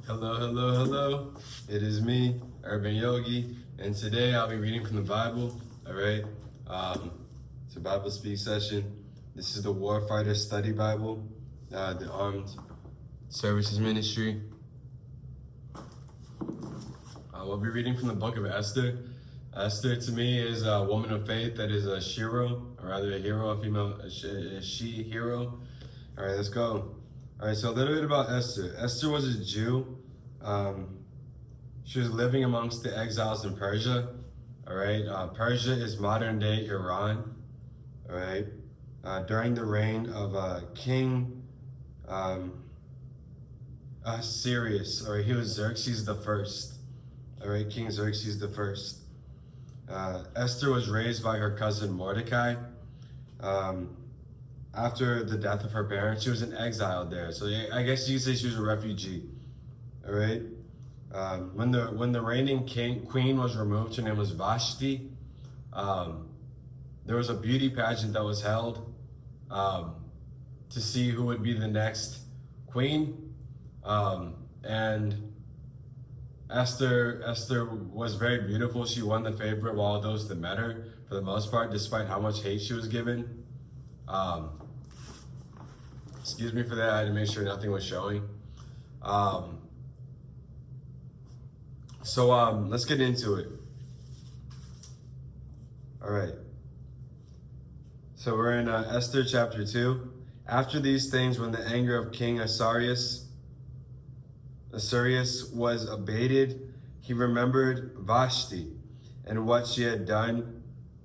Hello, hello, hello. It is me, Urban Yogi, and today I'll be reading from the Bible. All right, it's a Bible speak session. This is the Warfighter Study Bible, the Armed Services Ministry. We'll be reading from the book of Esther. Esther to me is a woman of faith that is a shiro, or rather a hero, a she hero. All right, let's go. All right, so a little bit about Esther. Esther was a Jew. She was living amongst the exiles in Persia. All right, Persia is modern day Iran. All right, during the reign of King Cyrus, or he was Xerxes the First. All right, King Xerxes the First. Esther was raised by her cousin Mordecai. After the death of her parents, she was in exile there. So I guess you could say she was a refugee. All right. When the reigning queen was removed, her name was Vashti. There was a beauty pageant that was held to see who would be the next queen. And Esther was very beautiful. She won the favor of all those that met her for the most part, despite how much hate she was given. Excuse me for that. I had to make sure nothing was showing. Let's get into it. All right. So we're in Esther chapter 2. After these things, when the anger of King Assyrius was abated, he remembered Vashti and what she had done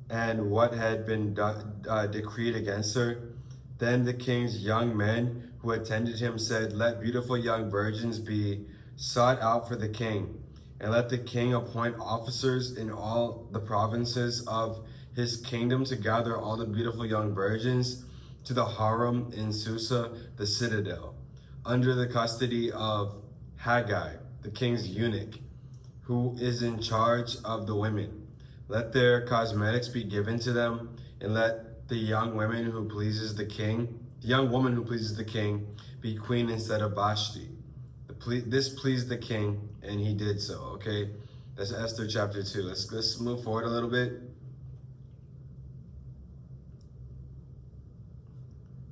and what had been decreed against her. Then the king's young men who attended him said, "Let beautiful young virgins be sought out for the king, and let the king appoint officers in all the provinces of his kingdom to gather all the beautiful young virgins to the harem in Susa, the citadel, under the custody of Haggai, the king's eunuch, who is in charge of the women. Let their cosmetics be given to them, and let the young woman who pleases the king, be queen instead of Vashti." This pleased the king, and he did so. Okay, that's Esther chapter 2. Let's move forward a little bit.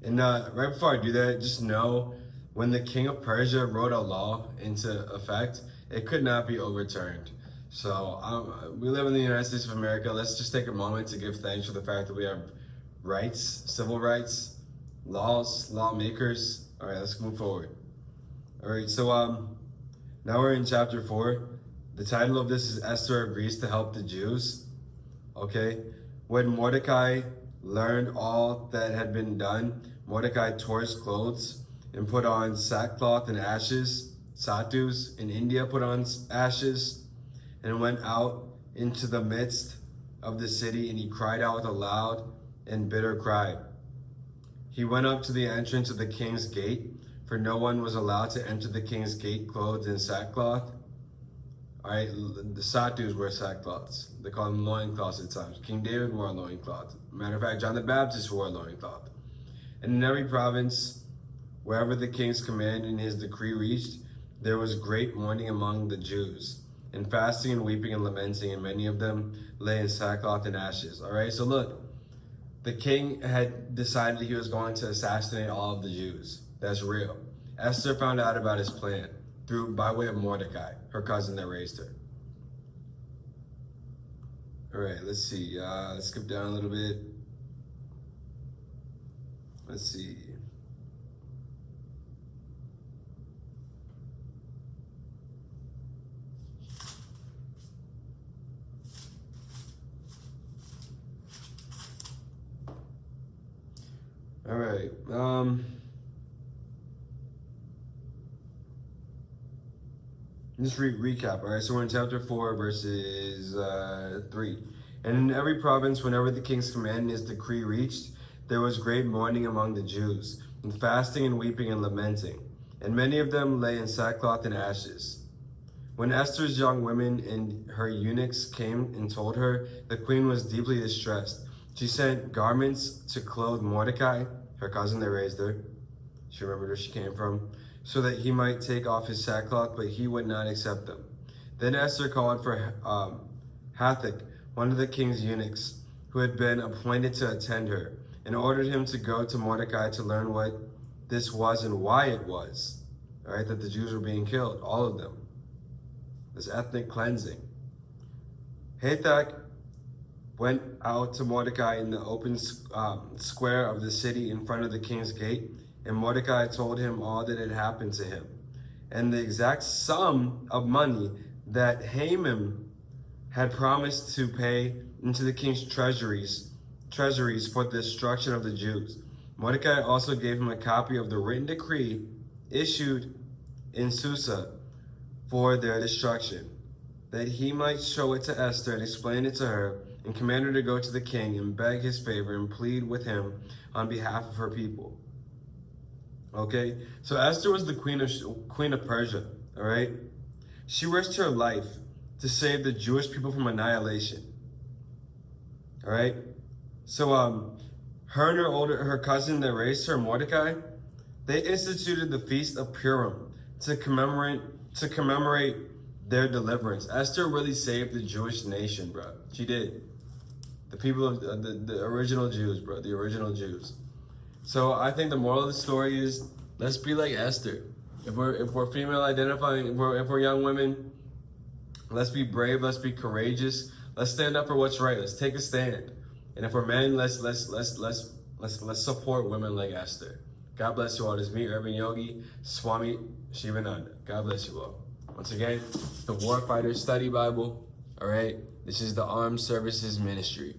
And right before I do that, just know when the king of Persia wrote a law into effect, it could not be overturned. So we live in the United States of America. Let's just take a moment to give thanks for the fact that we have rights, civil rights, laws, lawmakers. All right, let's move forward. All right, so now we're in chapter 4. The title of this is Esther Agrees to Help the Jews. Okay, when Mordecai learned all that had been done, Mordecai tore his clothes and put on sackcloth and ashes. Satus in India put on ashes and went out into the midst of the city, and he cried out with a loud and bitter cry. He went up to the entrance of the king's gate, for no one was allowed to enter the king's gate clothed in sackcloth. All right, the Satus wear sackcloths. They call them loincloths at times. King David wore a loincloth. Matter of fact, John the Baptist wore a loincloth. And in every province, wherever the king's command and his decree reached, there was great mourning among the Jews, and fasting and weeping and lamenting, and many of them lay in sackcloth and ashes. All right, so look, the king had decided he was going to assassinate all of the Jews. That's real. Esther found out about his plan by way of Mordecai, her cousin that raised her. All right, let's see. Let's skip down a little bit. Let's see. All right. Just recap. All right. So we're in chapter 4, verses 3. And in every province, whenever the king's command and his decree reached, there was great mourning among the Jews, and fasting and weeping and lamenting. And many of them lay in sackcloth and ashes. When Esther's young women and her eunuchs came and told her, the queen was deeply distressed. She sent garments to clothe Mordecai, her cousin that raised her. She remembered where she came from. so that he might take off his sackcloth, but he would not accept them. Then Esther called for Hathach, one of the king's eunuchs, who had been appointed to attend her, and ordered him to go to Mordecai to learn what this was and why it was, all right, that the Jews were being killed, all of them. This ethnic cleansing. Hathach went out to Mordecai in the open square of the city in front of the king's gate, and Mordecai told him all that had happened to him, and the exact sum of money that Haman had promised to pay into the king's treasuries for the destruction of the Jews. Mordecai also gave him a copy of the written decree issued in Susa for their destruction, that he might show it to Esther and explain it to her, and command her to go to the king and beg his favor and plead with him on behalf of her people. Okay, so Esther was the queen of Persia, all right? She risked her life to save the Jewish people from annihilation, all right? So her and her cousin that raised her, Mordecai, they instituted the Feast of Purim to commemorate their deliverance. Esther really saved the Jewish nation, bro. She did. The people of the original Jews, bro. The original Jews. So I think the moral of the story is, let's be like Esther. If we're female identifying, if we're young women, let's be brave. Let's be courageous. Let's stand up for what's right. Let's take a stand. And if we're men, let's support women like Esther. God bless you all. This is me, Urban Yogi, Swami Shivananda. God bless you all. Once again, the Warfighter Study Bible. All right. This is the Armed Services Ministry.